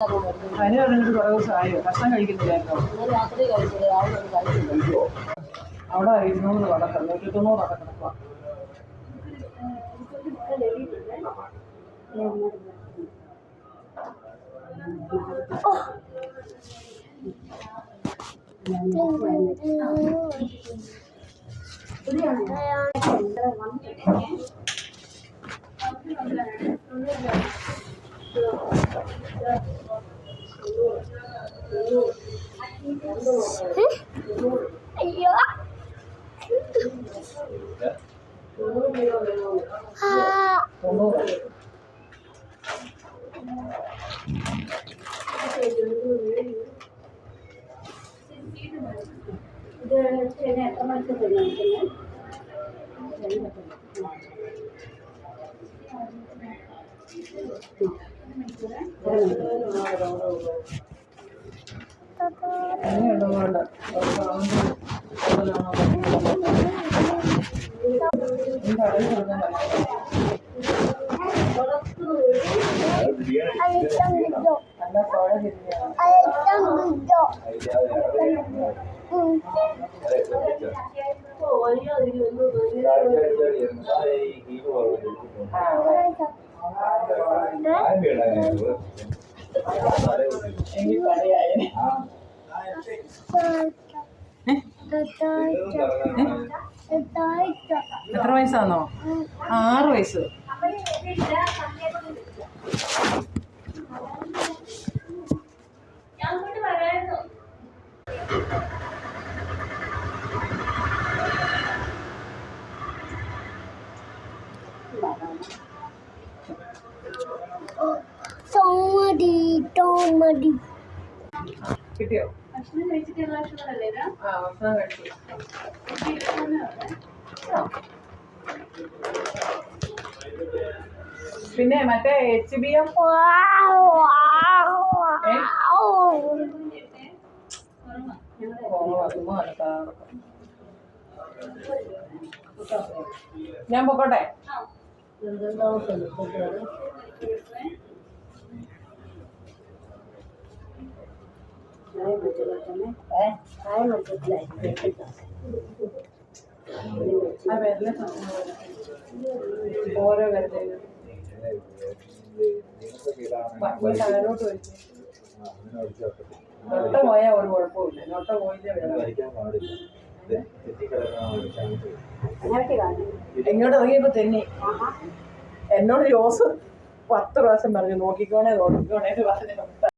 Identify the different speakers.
Speaker 1: അതിന് പറഞ്ഞിട്ട് കുറേ ദിവസമായോ ഭക്ഷണം കഴിക്കുന്നില്ലായിരുന്നോ?
Speaker 2: രാത്രി കഴിച്ചില്ല, രാവിലെ ഒന്നും കഴിച്ചില്ല.
Speaker 1: അവിടെ 200 കടക്കാം, 190 കടക്കണം.
Speaker 3: അയ്യോ ഇത് എത്ര മണിക്കൂർ
Speaker 1: എത്ര വയസ്സാന്നോ? 6 വയസ്സ്. കിട്ടിയോ?
Speaker 2: ഭക്ഷണം കഴിച്ചിട്ടുള്ള ഭക്ഷണമല്ലേ?
Speaker 1: ഭക്ഷണം കഴിച്ചു. പിന്നെ മറ്റേ HBM ഞാൻ പൊക്കോട്ടെ? ഓരോ കരുതൽ നൊട്ട പോയാൽ ഒരു കുഴപ്പമില്ല. നൊട്ട പോയില്ലേ ഇങ്ങോട്ട് ഇറങ്ങിയപ്പോ തന്നെ എന്നോട് ജോസ് 10 പ്രാവശ്യം പറഞ്ഞു നോക്കിക്കോണേ പറഞ്ഞു.